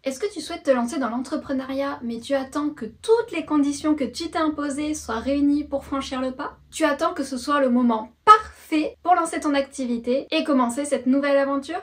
Est-ce que tu souhaites te lancer dans l'entrepreneuriat mais tu attends que toutes les conditions que tu t'es imposées soient réunies pour franchir le pas? Tu attends que ce soit le moment parfait pour lancer ton activité et commencer cette nouvelle aventure?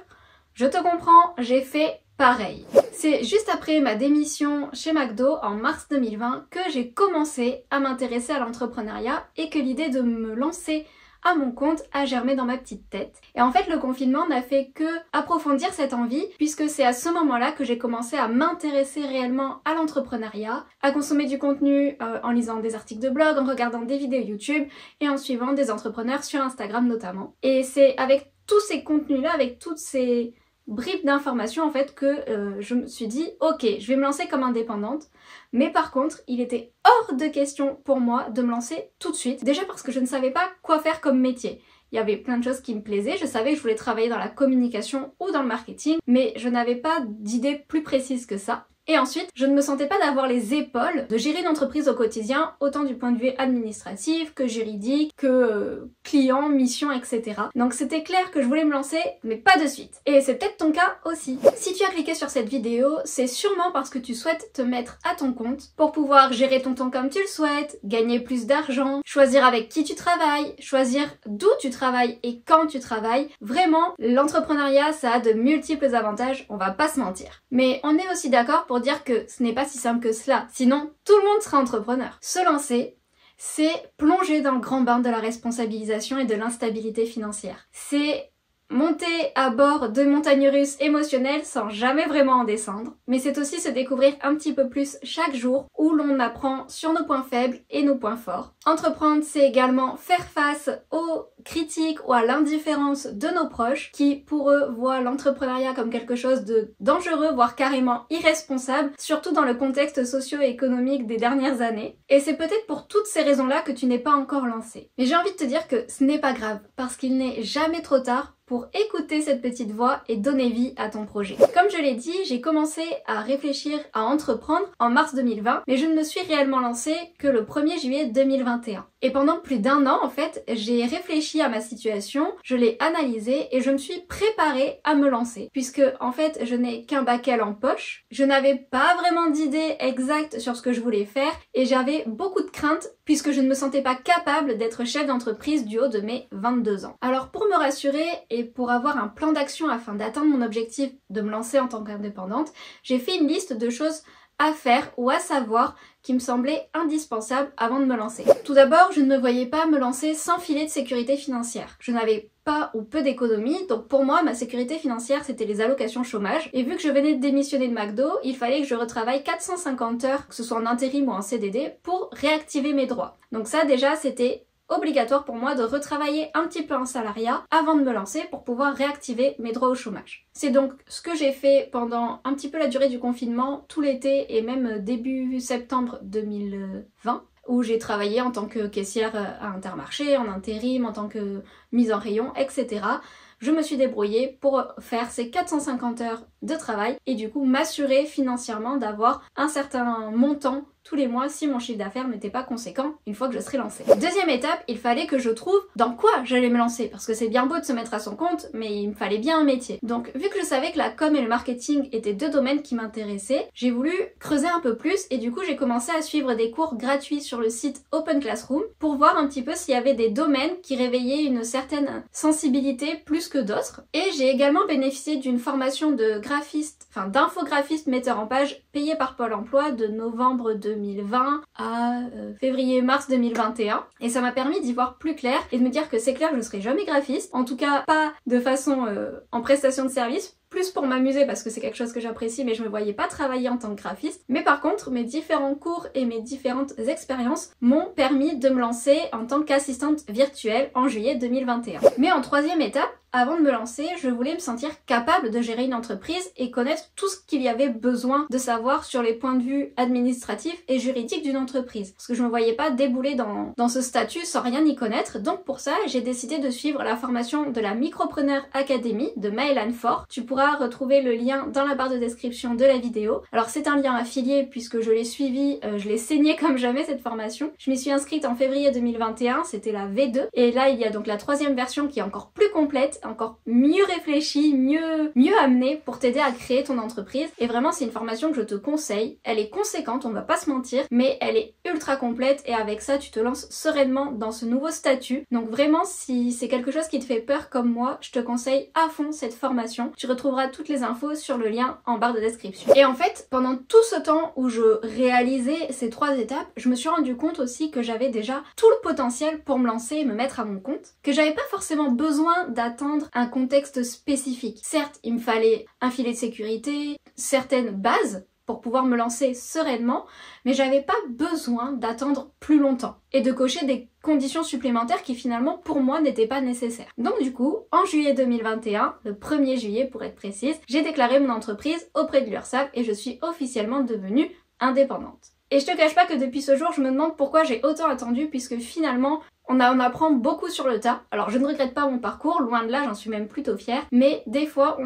Je te comprends, j'ai fait pareil. C'est juste après ma démission chez McDo en mars 2020 que j'ai commencé à m'intéresser à l'entrepreneuriat et que l'idée de me lancer à mon compte a germé dans ma petite tête. Et en fait, le confinement n'a fait que approfondir cette envie puisque c'est à ce moment-là que j'ai commencé à m'intéresser réellement à l'entrepreneuriat, à consommer du contenu en lisant des articles de blog, en regardant des vidéos YouTube et en suivant des entrepreneurs sur Instagram notamment. Et c'est avec tous ces contenus-là, avec toutes ces bribes d'informations en fait que je me suis dit ok, je vais me lancer comme indépendante, mais par contre il était hors de question pour moi de me lancer tout de suite, déjà parce que je ne savais pas quoi faire comme métier. Il y avait plein de choses qui me plaisaient, je savais que je voulais travailler dans la communication ou dans le marketing, mais je n'avais pas d'idée plus précise que ça. Et ensuite, je ne me sentais pas d'avoir les épaules de gérer une entreprise au quotidien, autant du point de vue administratif que juridique, que client, mission, etc. Donc c'était clair que je voulais me lancer, mais pas de suite. Et c'est peut-être ton cas aussi. Si tu as cliqué sur cette vidéo, c'est sûrement parce que tu souhaites te mettre à ton compte pour pouvoir gérer ton temps comme tu le souhaites, gagner plus d'argent, choisir avec qui tu travailles, choisir d'où tu travailles et quand tu travailles. Vraiment, l'entrepreneuriat, ça a de multiples avantages, on va pas se mentir. Mais on est aussi d'accord pour dire que ce n'est pas si simple que cela, sinon tout le monde sera entrepreneur. Se lancer, c'est plonger dans le grand bain de la responsabilisation et de l'instabilité financière. C'est monter à bord de montagnes russes émotionnelles sans jamais vraiment en descendre, mais c'est aussi se découvrir un petit peu plus chaque jour où l'on apprend sur nos points faibles et nos points forts. Entreprendre, c'est également faire face aux critiques ou à l'indifférence de nos proches qui, pour eux, voient l'entrepreneuriat comme quelque chose de dangereux, voire carrément irresponsable, surtout dans le contexte socio-économique des dernières années. Et c'est peut-être pour toutes ces raisons-là que tu n'es pas encore lancé. Mais j'ai envie de te dire que ce n'est pas grave, parce qu'il n'est jamais trop tard pour écouter cette petite voix et donner vie à ton projet. Comme je l'ai dit, j'ai commencé à réfléchir à entreprendre en mars 2020, mais je ne me suis réellement lancée que le 1er juillet 2021. Et pendant plus d'un an, en fait, j'ai réfléchi à ma situation, je l'ai analysée et je me suis préparée à me lancer. Puisque, en fait, je n'ai qu'un bac L en poche, je n'avais pas vraiment d'idée exacte sur ce que je voulais faire et j'avais beaucoup de craintes puisque je ne me sentais pas capable d'être chef d'entreprise du haut de mes 22 ans. Alors, pour me rassurer et pour avoir un plan d'action afin d'atteindre mon objectif de me lancer en tant qu'indépendante, j'ai fait une liste de choses à faire ou à savoir qui me semblaient indispensables avant de me lancer. Tout d'abord, je ne me voyais pas me lancer sans filet de sécurité financière. Je n'avais pas ou peu d'économies, donc pour moi, ma sécurité financière, c'était les allocations chômage. Et vu que je venais de démissionner de McDo, il fallait que je retravaille 450 heures, que ce soit en intérim ou en CDD, pour réactiver mes droits. Donc ça, déjà, c'était obligatoire pour moi de retravailler un petit peu en salariat avant de me lancer pour pouvoir réactiver mes droits au chômage. C'est donc ce que j'ai fait pendant un petit peu la durée du confinement, tout l'été et même début septembre 2020, où j'ai travaillé en tant que caissière à Intermarché, en intérim, en tant que mise en rayon, etc. Je me suis débrouillée pour faire ces 450 heures de travail et du coup m'assurer financièrement d'avoir un certain montant tous les mois si mon chiffre d'affaires n'était pas conséquent une fois que je serais lancée. Deuxième étape, il fallait que je trouve dans quoi j'allais me lancer parce que c'est bien beau de se mettre à son compte mais il me fallait bien un métier. Donc vu que je savais que la com et le marketing étaient deux domaines qui m'intéressaient, j'ai voulu creuser un peu plus et du coup j'ai commencé à suivre des cours gratuits sur le site Open Classroom pour voir un petit peu s'il y avait des domaines qui réveillaient une certaine sensibilité plus que d'autres. Et j'ai également bénéficié d'une formation de d'infographiste metteur en page payé par Pôle emploi de novembre 2020 à février-mars 2021 et ça m'a permis d'y voir plus clair et de me dire que c'est clair, je ne serai jamais graphiste, en tout cas pas de façon en prestation de service, plus pour m'amuser parce que c'est quelque chose que j'apprécie mais je me voyais pas travailler en tant que graphiste. Mais par contre, mes différents cours et mes différentes expériences m'ont permis de me lancer en tant qu'assistante virtuelle en juillet 2021. Mais en troisième étape, avant de me lancer, je voulais me sentir capable de gérer une entreprise et connaître tout ce qu'il y avait besoin de savoir sur les points de vue administratifs et juridiques d'une entreprise. Parce que je me voyais pas débouler dans ce statut sans rien y connaître. Donc pour ça, j'ai décidé de suivre la formation de la Micropreneur Academy de Maëlan Fort. Tu pourras retrouver le lien dans la barre de description de la vidéo. Alors c'est un lien affilié puisque je l'ai suivi, je l'ai saigné comme jamais cette formation. Je m'y suis inscrite en février 2021, c'était la V2. Et là, il y a donc la troisième version qui est encore plus complète complète, encore mieux réfléchie, mieux amenée pour t'aider à créer ton entreprise. Et vraiment, c'est une formation que je te conseille. Elle est conséquente, on va pas se mentir, mais elle est ultra complète et avec ça, tu te lances sereinement dans ce nouveau statut. Donc vraiment, si c'est quelque chose qui te fait peur comme moi, je te conseille à fond cette formation. Tu retrouveras toutes les infos sur le lien en barre de description. Et en fait, pendant tout ce temps où je réalisais ces 3 étapes, je me suis rendu compte aussi que j'avais déjà tout le potentiel pour me lancer et me mettre à mon compte, que j'avais pas forcément besoin d'attendre un contexte spécifique. Certes, il me fallait un filet de sécurité, certaines bases pour pouvoir me lancer sereinement, mais j'avais pas besoin d'attendre plus longtemps et de cocher des conditions supplémentaires qui finalement pour moi n'étaient pas nécessaires. Donc du coup, en juillet 2021, le 1er juillet pour être précise, j'ai déclaré mon entreprise auprès de l'URSSAF et je suis officiellement devenue indépendante. Et je te cache pas que depuis ce jour, je me demande pourquoi j'ai autant attendu puisque finalement, on apprend beaucoup sur le tas. Alors je ne regrette pas mon parcours, loin de là, j'en suis même plutôt fière, mais des fois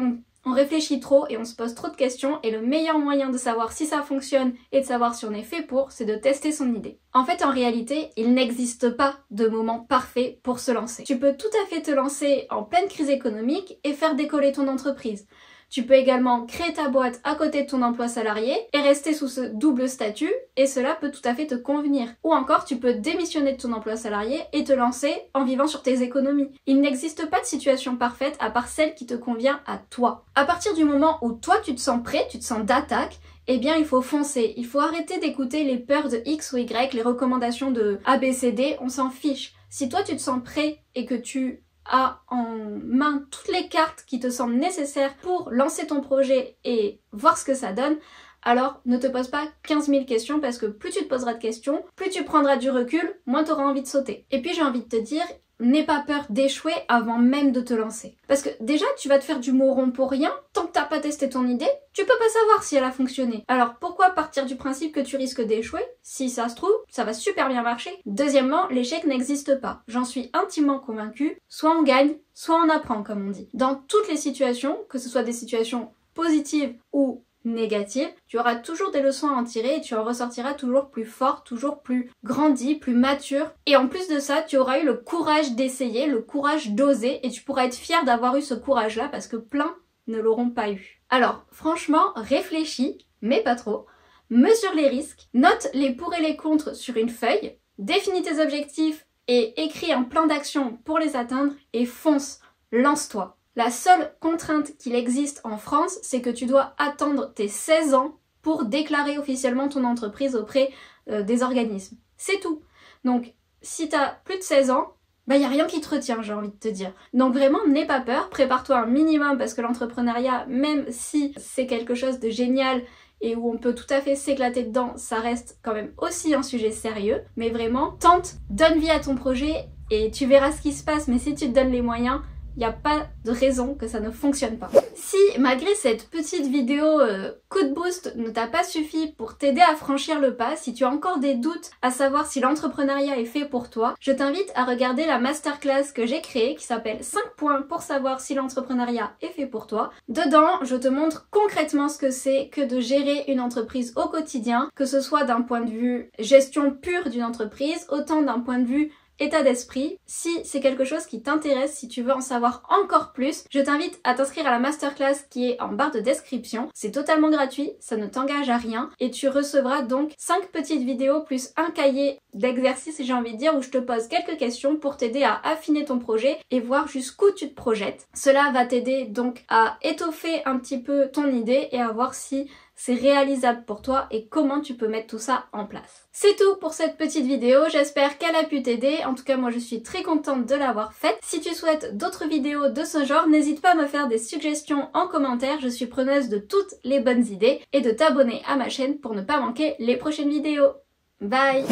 on réfléchit trop et on se pose trop de questions et le meilleur moyen de savoir si ça fonctionne et de savoir si on est fait pour, c'est de tester son idée. En fait, en réalité, il n'existe pas de moment parfait pour se lancer. Tu peux tout à fait te lancer en pleine crise économique et faire décoller ton entreprise. Tu peux également créer ta boîte à côté de ton emploi salarié et rester sous ce double statut et cela peut tout à fait te convenir. Ou encore, tu peux démissionner de ton emploi salarié et te lancer en vivant sur tes économies. Il n'existe pas de situation parfaite à part celle qui te convient à toi. À partir du moment où toi tu te sens prêt, tu te sens d'attaque, eh bien il faut foncer. Il faut arrêter d'écouter les peurs de X ou Y, les recommandations de A, B, C, D, on s'en fiche. Si toi tu te sens prêt et que tu as en main toutes les cartes qui te semblent nécessaires pour lancer ton projet et voir ce que ça donne, alors ne te pose pas 15 000 questions parce que plus tu te poseras de questions, plus tu prendras du recul, moins tu auras envie de sauter. Et puis j'ai envie de te dire, n'aie pas peur d'échouer avant même de te lancer. Parce que déjà, tu vas te faire du mouron pour rien, tant que t'as pas testé ton idée, tu peux pas savoir si elle a fonctionné. Alors pourquoi partir du principe que tu risques d'échouer? Si ça se trouve, ça va super bien marcher. Deuxièmement, l'échec n'existe pas. J'en suis intimement convaincue. Soit on gagne, soit on apprend, comme on dit. Dans toutes les situations, que ce soit des situations positives ou négative, tu auras toujours des leçons à en tirer et tu en ressortiras toujours plus fort, toujours plus grandi, plus mature. Et en plus de ça, tu auras eu le courage d'essayer, le courage d'oser et tu pourras être fier d'avoir eu ce courage-là parce que plein ne l'auront pas eu. Alors, franchement, réfléchis, mais pas trop. Mesure les risques, note les pour et les contre sur une feuille, définis tes objectifs et écris un plan d'action pour les atteindre et fonce, lance-toi. La seule contrainte qu'il existe en France, c'est que tu dois attendre tes 16 ans pour déclarer officiellement ton entreprise auprès des organismes. C'est tout. Donc, si tu as plus de 16 ans, bah y a rien qui te retient, j'ai envie de te dire. Donc vraiment, n'aie pas peur, prépare-toi un minimum parce que l'entrepreneuriat, même si c'est quelque chose de génial et où on peut tout à fait s'éclater dedans, ça reste quand même aussi un sujet sérieux. Mais vraiment, tente, donne vie à ton projet et tu verras ce qui se passe. Mais si tu te donnes les moyens, il n'y a pas de raison que ça ne fonctionne pas. Si malgré cette petite vidéo coup de boost ne t'a pas suffi pour t'aider à franchir le pas, si tu as encore des doutes à savoir si l'entrepreneuriat est fait pour toi, je t'invite à regarder la masterclass que j'ai créée qui s'appelle 5 points pour savoir si l'entrepreneuriat est fait pour toi. Dedans, je te montre concrètement ce que c'est que de gérer une entreprise au quotidien, que ce soit d'un point de vue gestion pure d'une entreprise, autant d'un point de vue état d'esprit. Si c'est quelque chose qui t'intéresse, si tu veux en savoir encore plus, je t'invite à t'inscrire à la masterclass qui est en barre de description. C'est totalement gratuit, ça ne t'engage à rien et tu recevras donc 5 petites vidéos plus un cahier d'exercices, j'ai envie de dire, où je te pose quelques questions pour t'aider à affiner ton projet et voir jusqu'où tu te projettes. Cela va t'aider donc à étoffer un petit peu ton idée et à voir si c'est réalisable pour toi et comment tu peux mettre tout ça en place. C'est tout pour cette petite vidéo, j'espère qu'elle a pu t'aider. En tout cas, moi je suis très contente de l'avoir faite. Si tu souhaites d'autres vidéos de ce genre, n'hésite pas à me faire des suggestions en commentaire, je suis preneuse de toutes les bonnes idées et de t'abonner à ma chaîne pour ne pas manquer les prochaines vidéos. Bye!